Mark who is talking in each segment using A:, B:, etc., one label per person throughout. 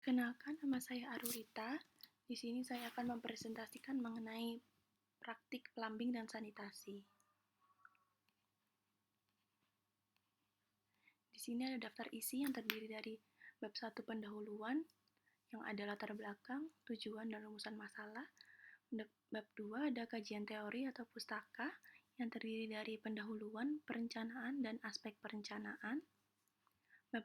A: Kenalkan, nama saya Arurita. Di sini saya akan mempresentasikan mengenai praktik plumbing dan sanitasi. Di sini ada daftar isi yang terdiri dari bab 1 pendahuluan, yang ada latar belakang, tujuan, dan rumusan masalah. Bab 2 ada kajian teori atau pustaka, yang terdiri dari pendahuluan, perencanaan, dan aspek perencanaan. Bab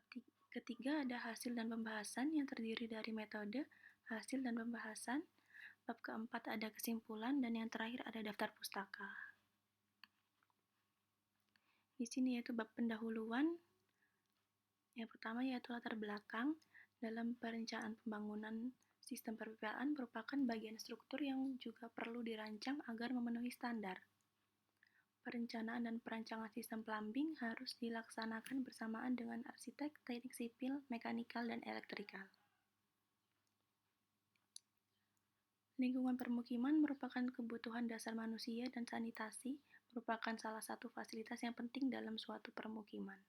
A: ketiga ada hasil dan pembahasan yang terdiri dari metode, hasil, dan pembahasan. Bab keempat ada kesimpulan, dan yang terakhir ada daftar pustaka. Di sini yaitu bab pendahuluan. Yang pertama yaitu latar belakang. Dalam perencanaan pembangunan sistem perpipaan merupakan bagian struktur yang juga perlu dirancang agar memenuhi standar. Perencanaan dan perancangan sistem plumbing harus dilaksanakan bersamaan dengan arsitek, teknik sipil, mekanikal, dan elektrikal. Lingkungan permukiman merupakan kebutuhan dasar manusia dan sanitasi merupakan salah satu fasilitas yang penting dalam suatu permukiman.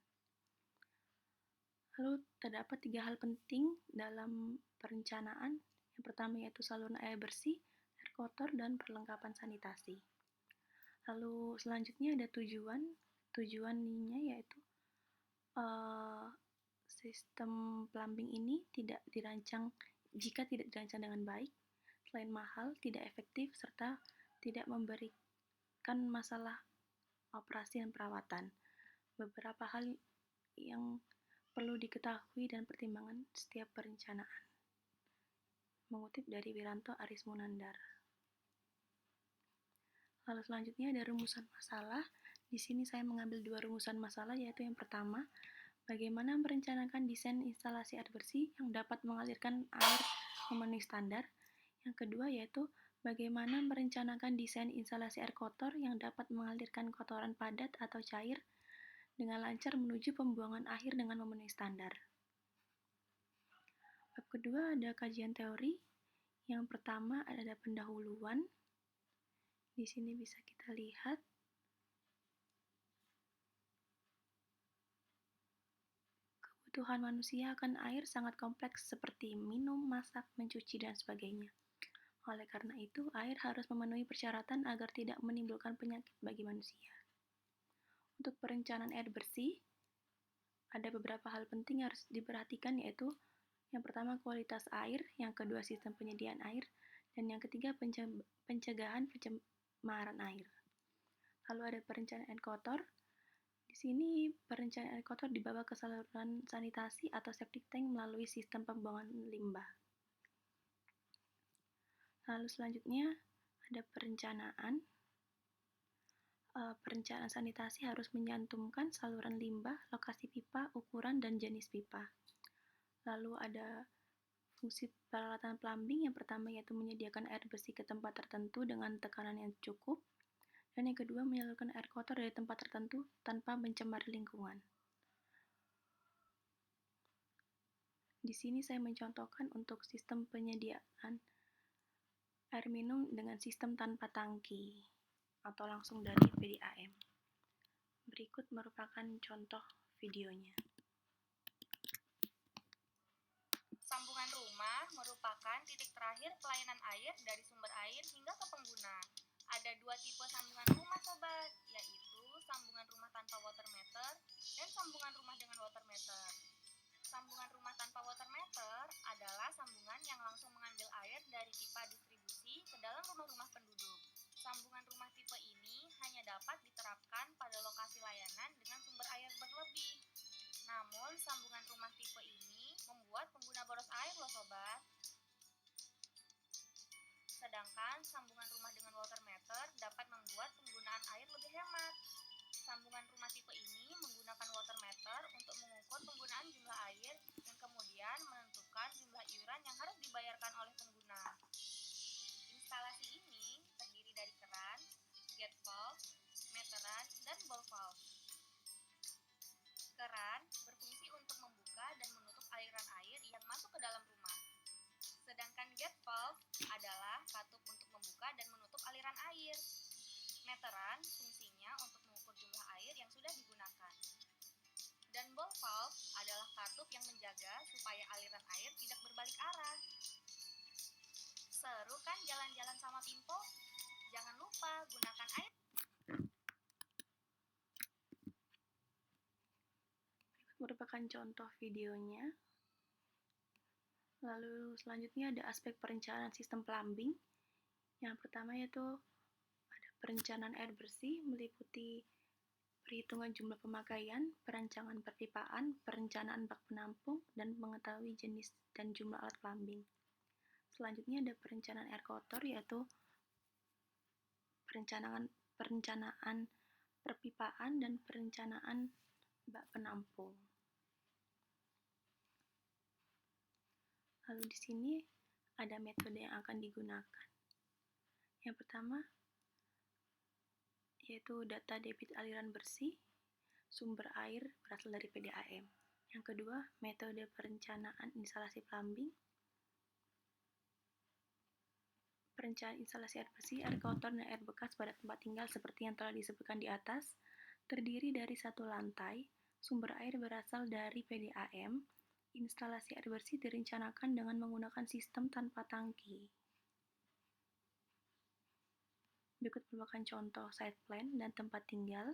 A: Lalu terdapat 3 hal penting dalam perencanaan. Yang pertama yaitu saluran air bersih, air kotor, dan perlengkapan sanitasi. Lalu selanjutnya ada tujuan. Tujuannya yaitu sistem plumbing ini jika tidak dirancang dengan baik, selain mahal, tidak efektif, serta tidak memberikan masalah operasi dan perawatan. Beberapa hal yang perlu diketahui dan pertimbangan setiap perencanaan. Mengutip dari Wiranto Aris Munandar. Lalu selanjutnya ada rumusan masalah. Di sini saya mengambil 2 rumusan masalah, yaitu yang pertama, bagaimana merencanakan desain instalasi air bersih yang dapat mengalirkan air memenuhi standar. Yang kedua yaitu bagaimana merencanakan desain instalasi air kotor yang dapat mengalirkan kotoran padat atau cair dengan lancar menuju pembuangan akhir dengan memenuhi standar. Bab kedua ada kajian teori. Yang pertama ada pendahuluan. Di sini bisa kita lihat kebutuhan manusia akan air sangat kompleks seperti minum, masak, mencuci, dan sebagainya. Oleh karena itu, air harus memenuhi persyaratan agar tidak menimbulkan penyakit bagi manusia. Untuk perencanaan air bersih, ada beberapa hal penting yang harus diperhatikan, yaitu yang pertama kualitas air, yang kedua sistem penyediaan air, dan yang ketiga pencegahan pencemaran air. Lalu ada perencanaan air kotor. Di sini perencanaan air kotor dibawa ke saluran sanitasi atau septic tank melalui sistem pembuangan limbah. Lalu selanjutnya ada perencanaan. Perencanaan sanitasi harus menyantumkan saluran limbah, lokasi pipa, ukuran, dan jenis pipa. Lalu ada fungsi peralatan plumbing. Yang pertama yaitu menyediakan air bersih ke tempat tertentu dengan tekanan yang cukup. Dan yang kedua menyalurkan air kotor dari tempat tertentu tanpa mencemari lingkungan. Di sini saya mencontohkan untuk sistem penyediaan air minum dengan sistem tanpa tangki atau langsung dari PDAM. Berikut merupakan contoh videonya.
B: Sambungan rumah merupakan titik terakhir pelayanan air dari sumber air hingga ke pengguna. Ada 2 tipe sambungan rumah sobat, yaitu sambungan rumah tanpa water meter dan sambungan rumah dengan water meter. Sambungan rumah tanpa water meter adalah sambungan yang langsung mengambil air dari pipa distribusi ke dalam rumah-rumah penduduk. Sambungan rumah tipe ini hanya dapat diterapkan pada lokasi layanan dengan sumber air berlebih. Namun, sambungan rumah tipe ini membuat pengguna boros air loh sobat. Sedangkan sambungan rumah dengan water meter dapat membuat penggunaan air lebih hemat. Sambungan rumah tipe ini menggunakan water meter untuk mengukur penggunaan jumlah air dan kemudian menentukan jumlah iuran yang harus dibayarkan oleh pengguna. Instalasi ini terdiri dari keran, gate valve, meteran, dan ball valve. Keran berfungsi untuk membuka dan menutup aliran air yang masuk ke dalam rumah. Sedangkan gate valve adalah katup untuk membuka dan menutup aliran
A: merupakan contoh videonya. Lalu selanjutnya ada aspek perencanaan sistem plumbing. Yang pertama yaitu ada perencanaan air bersih, meliputi perhitungan jumlah pemakaian, perancangan perpipaan, perencanaan bak penampung, dan mengetahui jenis dan jumlah alat plumbing. Selanjutnya ada perencanaan air kotor, yaitu perencanaan perpipaan dan perencanaan bak penampung. Lalu di sini ada metode yang akan digunakan. Yang pertama yaitu data debit aliran bersih, sumber air berasal dari PDAM. Yang kedua, metode perencanaan instalasi plumbing, perencanaan instalasi air bersih, air kotor, dan air bekas pada tempat tinggal seperti yang telah disebutkan di atas, terdiri dari satu lantai, sumber air berasal dari PDAM, instalasi air bersih direncanakan dengan menggunakan sistem tanpa tangki. Berikut merupakan contoh site plan dan tempat tinggal.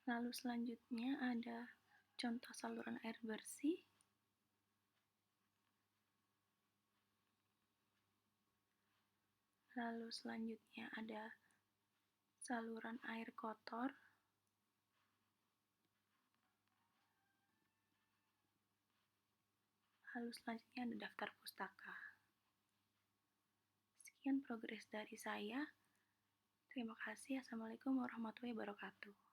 A: Lalu selanjutnya ada contoh saluran air bersih. Lalu selanjutnya ada saluran air kotor. Lalu selanjutnya ada daftar pustaka. Sekian progres dari saya. Terima kasih. Assalamualaikum warahmatullahi wabarakatuh.